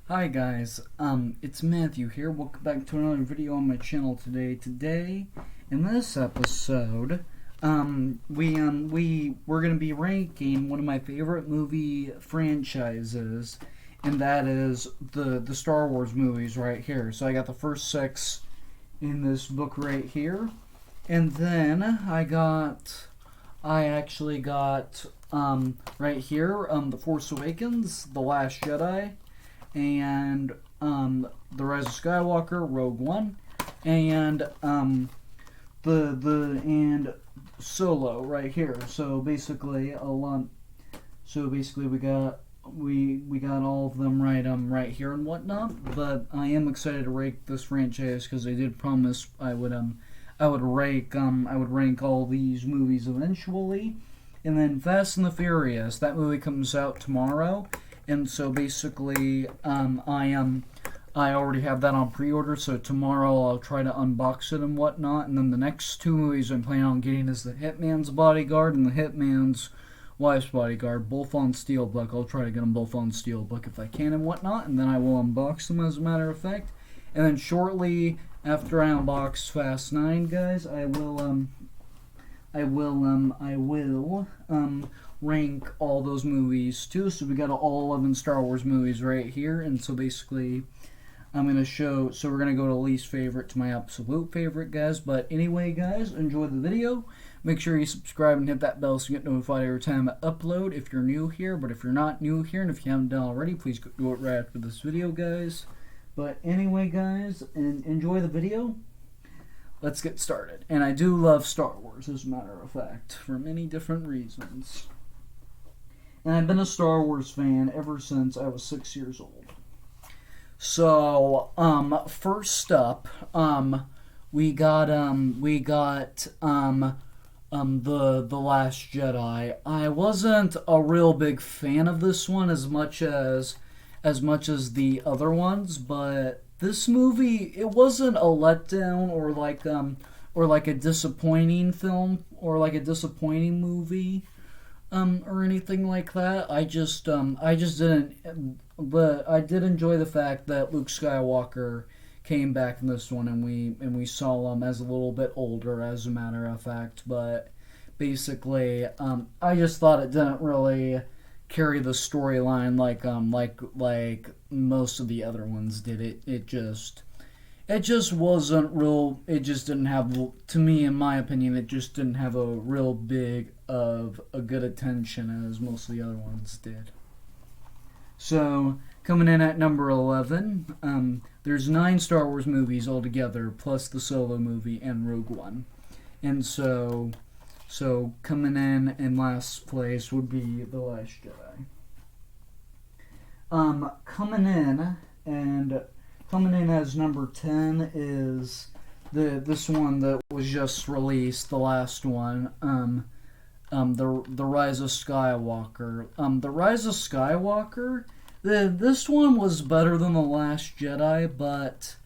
Hi guys, it's Matthew here. Welcome back to another video on my channel today. Today, in this episode, we're gonna be ranking one of my favorite movie franchises, and that is the Star Wars movies right here. So I got the first six in this book right here, and then I actually got right here The Force Awakens, The Last Jedi, and The Rise of Skywalker, Rogue One, and and Solo right here. So basically a lump. So basically we got all of them right here and whatnot. But I am excited to rank this franchise because I did promise I would rank all these movies eventually. And then Fast and the Furious, that movie comes out tomorrow, and so basically, I already have that on pre-order. So tomorrow I'll try to unbox it and whatnot. And then the next two movies I'm planning on getting is the Hitman's Bodyguard and the Hitman's Wife's Bodyguard, both on Steelbook. I'll try to get them both on Steelbook if I can and whatnot, and then I will unbox them as a matter of fact. And then shortly after I unbox Fast 9, guys, I will rank all those movies too. So we got all 11 Star Wars movies right here, and so basically I'm gonna show. So we're gonna go to least favorite to my absolute favorite, guys. But anyway, guys, enjoy the video. Make sure you subscribe and hit that bell so you get notified every time I upload if you're new here. But if you're not new here and if you haven't done already, please do it right after this video, guys. But anyway, guys, and enjoy the video. Let's get started. And I do love Star Wars, as a matter of fact, for many different reasons. And I've been a Star Wars fan ever since I was 6 years old. So, first up, we got the Last Jedi. I wasn't a real big fan of this one as much as the other ones, but this movie, it wasn't a letdown or like a disappointing film or like a disappointing movie or anything like that. I just didn't. But I did enjoy the fact that Luke Skywalker came back in this one, and we saw him as a little bit older, as a matter of fact. But basically, I just thought it didn't really carry the storyline like most of the other ones did. It just wasn't real. It just didn't have, to me, in my opinion, it just didn't have a real big of a good attention as most of the other ones did. So, coming in at number 11, there's 9 Star Wars movies altogether, plus the Solo movie and Rogue One. And so coming in last place would be The Last Jedi. Coming in as number 10 is this one that was just released, the last one, the Rise of Skywalker. The Rise of Skywalker, this one was better than The Last Jedi, but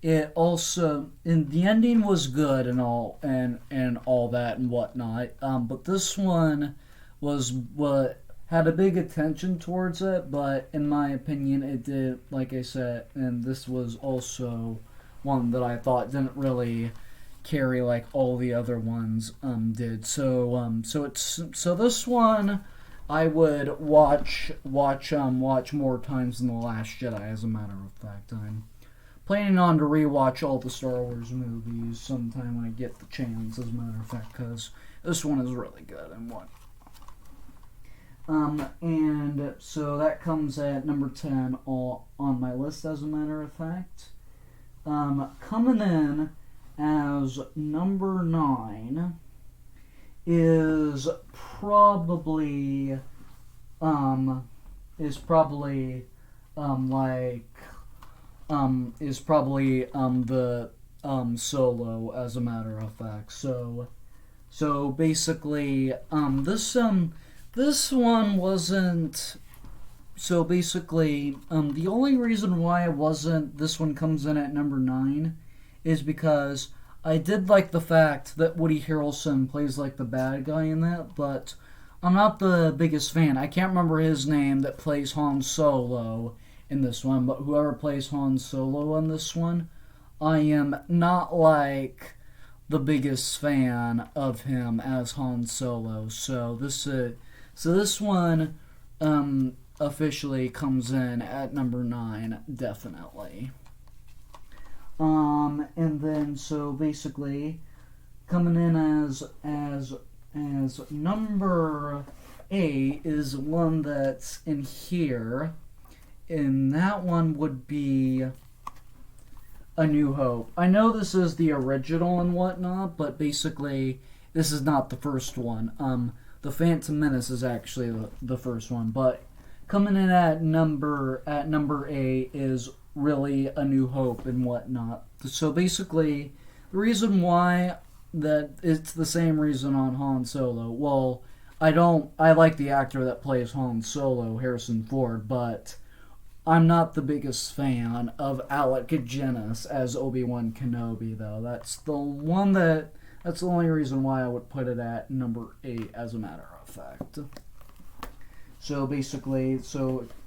it also, and the ending was good and all that and whatnot. But this one was what had a big attention towards it, but in my opinion, it did, like I said, and this was also one that I thought didn't really carry like all the other ones did. So this one I would watch more times than The Last Jedi. As a matter of fact, I'm planning on to rewatch all the Star Wars movies sometime when I get the chance. As a matter of fact, because this one is really good and what. And so that comes at number 10 on my list. As a matter of fact, coming in as number 9 is probably um is probably the Solo, as a matter of fact. So basically this one wasn't. So basically, the only reason why this one comes in at number 9 is because I did like the fact that Woody Harrelson plays like the bad guy in that, but I'm not the biggest fan. I can't remember his name that plays Han Solo in this one, but whoever plays Han Solo in this one, I am not like the biggest fan of him as Han Solo. So this one officially comes in at number 9, definitely. And then so basically coming in as number 8 is one that's in here, and that one would be A New Hope. I know this is the original and whatnot, but basically this is not the first one. The Phantom Menace is actually the first one, but coming in at number 8 is really A New Hope and whatnot. So basically, the reason why that it's the same reason on Han Solo. Well, I like the actor that plays Han Solo, Harrison Ford, but I'm not the biggest fan of Alec Guinness as Obi-Wan Kenobi, though. That's the only reason why I would put it at number 8, as a matter of fact. So basically, it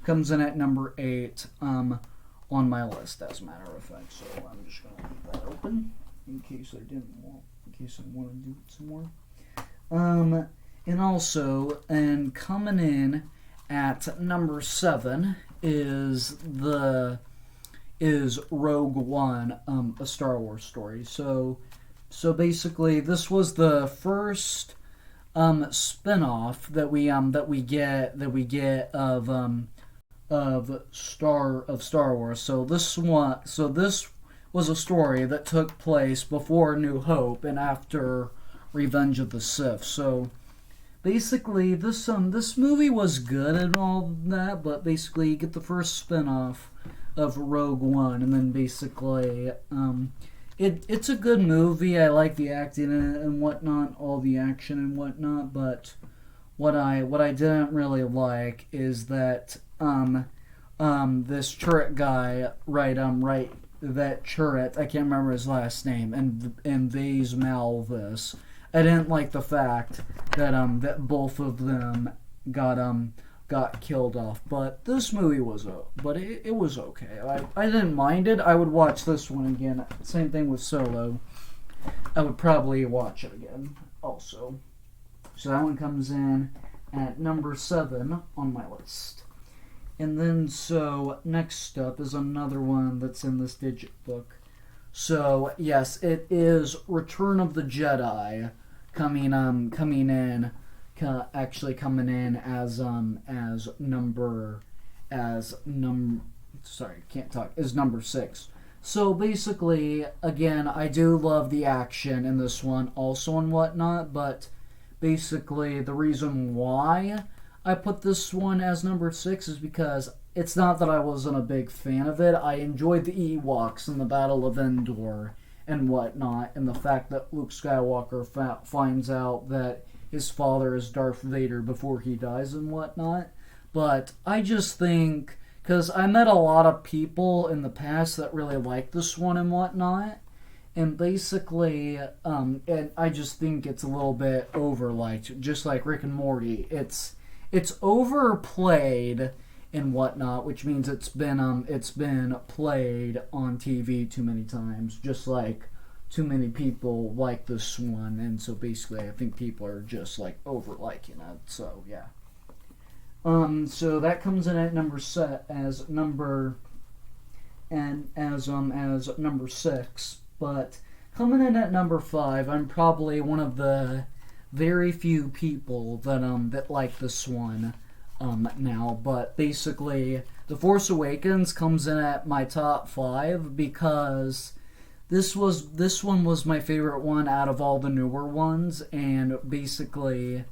comes in at number 8 on my list, as a matter of fact. So I'm just gonna leave that open in case I want to do it some more. And also, and coming in at number 7 is Rogue One, a Star Wars story. So basically, this was the first spin-off that we get of Star Wars. So this was a story that took place before New Hope and after Revenge of the Sith. So basically, this movie was good and all that, but basically you get the first spin-off of Rogue One, and then basically it's a good movie. I like the acting and whatnot, all the action and whatnot, but what I didn't really like is that this turret guy, that turret, I can't remember his last name, and Vase Malvis. I didn't like the fact that both of them got killed off. But this movie was it was okay. I didn't mind it. I would watch this one again. Same thing with Solo. I would probably watch it again also. So that one comes in at number 7 on my list. And then, so, next up is another one that's in this digit book. So, yes, it is Return of the Jedi coming in as number 6. So basically, again, I do love the action in this one also and whatnot, but basically the reason why I put this one as number 6 is because it's not that I wasn't a big fan of it. I enjoyed the Ewoks in the Battle of Endor and whatnot, and the fact that Luke Skywalker finds out that his father is Darth Vader before he dies and whatnot. But I just think, because I met a lot of people in the past that really liked this one and whatnot, and basically, and I just think it's a little bit overliked, just like Rick and Morty. It's overplayed and whatnot, which means it's been played on TV too many times, just like too many people like this one, and so basically I think people are just like over liking it. So yeah. So that comes in at number 6, but coming in at number 5, I'm probably one of the very few people that like this one now, but basically The Force Awakens comes in at my top 5 because this one was my favorite one out of all the newer ones, and basically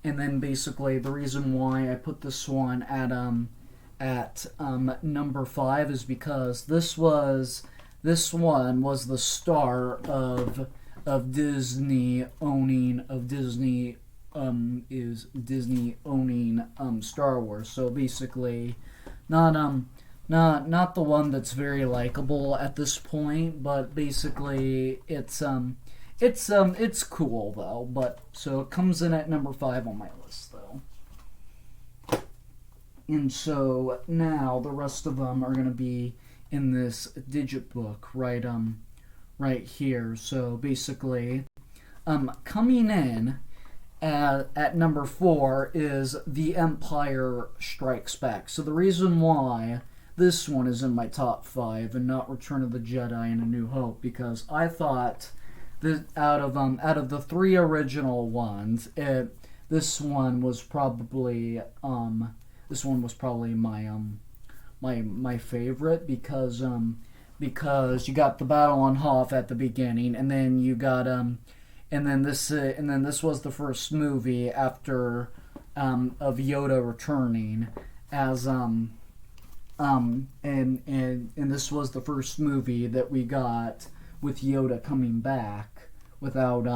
the reason why I put this one at number 5 is because this one was the start of Disney owning Star Wars. So basically, not the one that's very likable at this point, but basically it's cool though. But so it comes in at number 5 on my list though. And so now the rest of them are going to be in this digit book right here. So basically, coming in at number 4 is The Empire Strikes Back. So the reason why this one is in my top 5 and not Return of the Jedi and A New Hope, because I thought that out of the 3 original ones, this one was probably my favorite because you got the battle on Hoth at the beginning, and then you got and then this was the first movie after of Yoda returning as and this was the first movie that we got with Yoda coming back without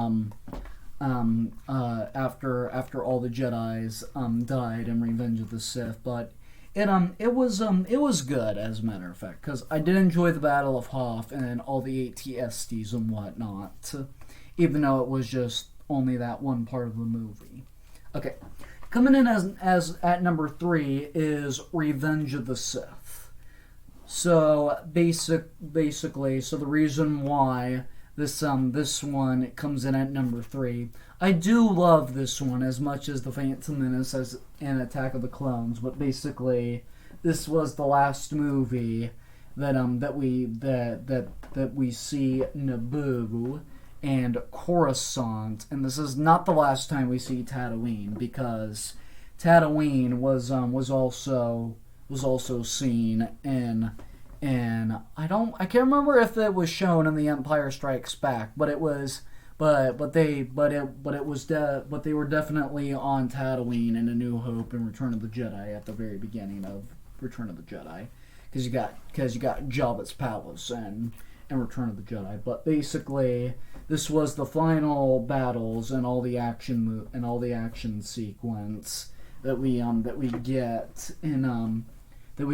after all the Jedi's died in Revenge of the Sith. But it was good, as a matter of fact, because I did enjoy the Battle of Hoth and all the AT-STs and whatnot, even though it was just only that one part of the movie. Okay, coming in as at number 3 is Revenge of the Sith. So basically, so the reason why this one comes in at number 3. I do love this one as much as The Phantom Menace as and Attack of the Clones, but basically this was the last movie that we see Naboo and Coruscant, and this is not the last time we see Tatooine, because Tatooine was also seen in. And I can't remember if it was shown in The Empire Strikes Back, but it was, but they were definitely on Tatooine in A New Hope and Return of the Jedi at the very beginning of Return of the Jedi, because you got Jabba's palace and Return of the Jedi. But basically, this was the final battles and all the action sequence that we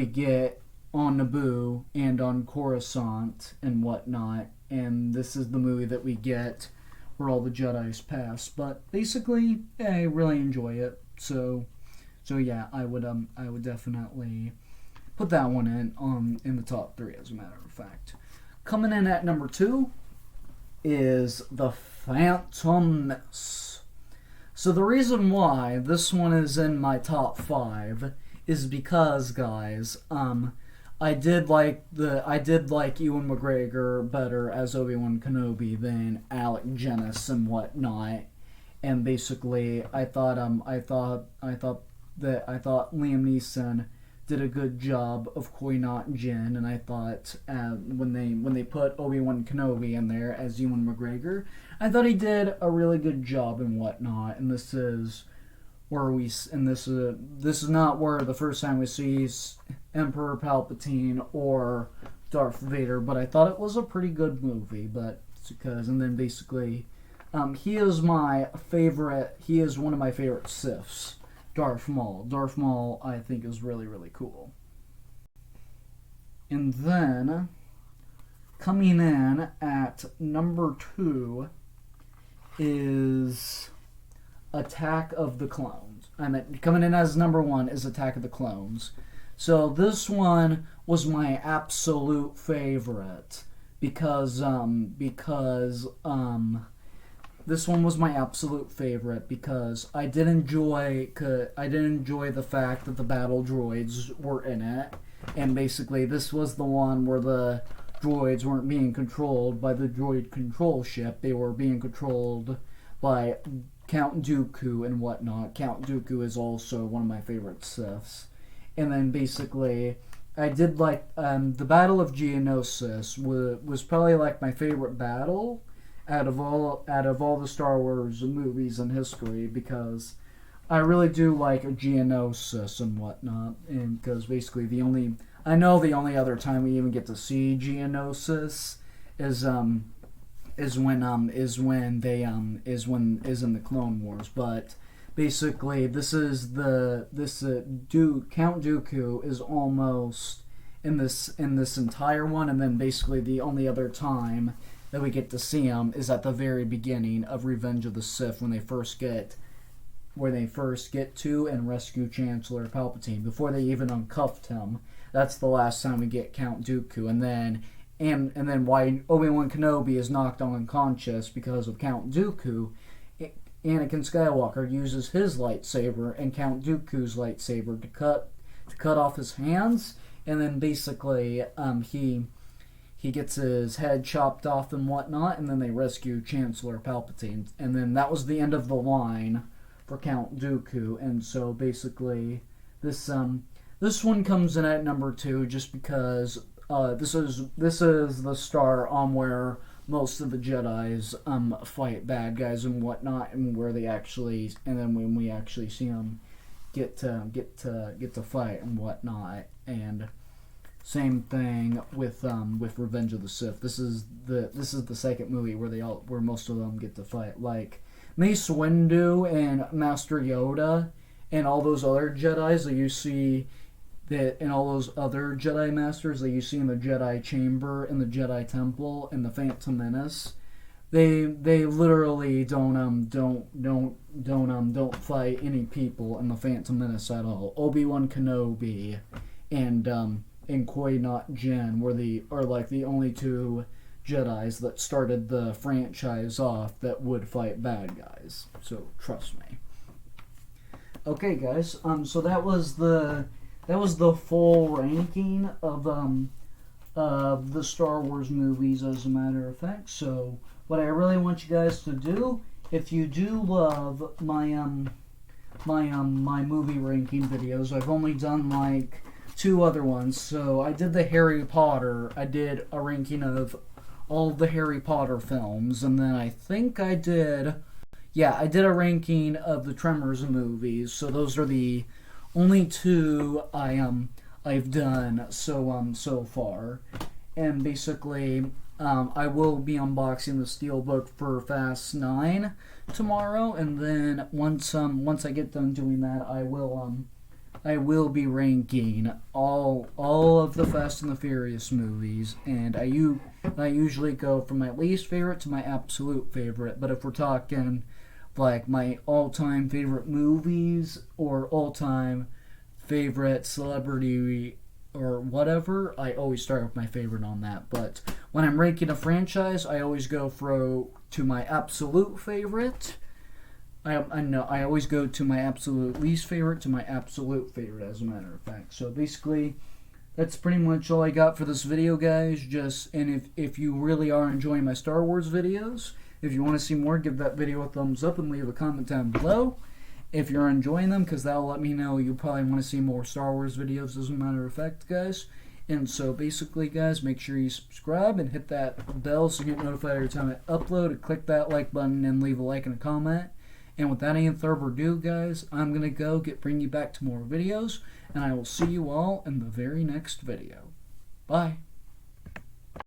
get on Naboo and on Coruscant and whatnot, and this is the movie that we get where all the Jedi's pass. But basically, yeah, I really enjoy it. So yeah, I would definitely put that one in the top 3, as a matter of fact. Coming in at number 2 is The Phantom Menace. So the reason why this one is in my top 5 is because, guys, I did like Ewan McGregor better as Obi-Wan Kenobi than Alec Guinness and whatnot, and basically I thought Liam Neeson did a good job of Qui-Gon Jinn, and I thought when they put Obi-Wan Kenobi in there as Ewan McGregor, I thought he did a really good job and whatnot, and this is not where the first time we see Emperor Palpatine or Darth Vader, but I thought it was a pretty good movie. But and then basically, he is one of my favorite Siths, Darth Maul. Darth Maul, I think, is really, really cool. And then coming in at number 2 is Attack of the Clones. Coming in as number 1 is Attack of the Clones. So this one was my absolute favorite because this one was my absolute favorite because I did enjoy the fact that the battle droids were in it, and basically this was the one where the droids weren't being controlled by the droid control ship. They were being controlled by Count Dooku and whatnot. Count Dooku is also one of my favorite Siths. And then basically, I did like the Battle of Geonosis was probably like my favorite battle out of all the Star Wars movies in history, because I really do like Geonosis and whatnot, and because basically the only other time we even get to see Geonosis is in the Clone Wars. But basically, Count Dooku is almost in this entire one, and then basically the only other time that we get to see him is at the very beginning of Revenge of the Sith, when they first get first get to and rescue Chancellor Palpatine before they even uncuffed him. That's the last time we get Count Dooku, and then why Obi-Wan Kenobi is knocked unconscious because of Count Dooku. Anakin Skywalker uses his lightsaber and Count Dooku's lightsaber to cut off his hands, and then basically he gets his head chopped off and whatnot, and then they rescue Chancellor Palpatine, and then that was the end of the line for Count Dooku. And so basically this one comes in at number 2 just because this is the star on where most of the Jedis fight bad guys and whatnot, and where they actually, and then when we actually see them get to fight and whatnot. And same thing with Revenge of the Sith. This is the second movie where most of them get to fight. Like Mace Windu and Master Yoda and all those other Jedis that you see, and all those other Jedi Masters that you see in the Jedi Chamber, in the Jedi Temple, in the Phantom Menace, they literally don't fight any people in the Phantom Menace at all. Obi-Wan Kenobi and Qui-Gon Jinn are like the only two Jedis that started the franchise off that would fight bad guys. So trust me. Okay, guys. So that was the full ranking of the Star Wars movies, as a matter of fact. So what I really want you guys to do, if you do love my movie ranking videos, I've only done like 2 other ones. So I did the Harry Potter. I did a ranking of all the Harry Potter films, and then I think I did a ranking of the Tremors movies. So those are the only 2 I've done so far. And basically I will be unboxing the Steelbook for Fast 9 tomorrow, and then once I get done doing that, I will be ranking all of the Fast and the Furious movies, and I usually go from my least favorite to my absolute favorite. But if we're talking like my all-time favorite movies or all-time favorite celebrity or whatever, I always start with my favorite on that. But when I'm ranking a franchise, I always go to my absolute favorite. I always go to my absolute least favorite to my absolute favorite, as a matter of fact. So basically, that's pretty much all I got for this video, guys. And if you really are enjoying my Star Wars videos, if you want to see more, give that video a thumbs up and leave a comment down below if you're enjoying them, because that'll let me know you probably want to see more Star Wars videos, as a matter of fact, guys. And so basically, guys, make sure you subscribe and hit that bell so you get notified every time I upload, and click that like button and leave a like and a comment. And without any further ado, guys, I'm going to bring you back to more videos, and I will see you all in the very next video. Bye.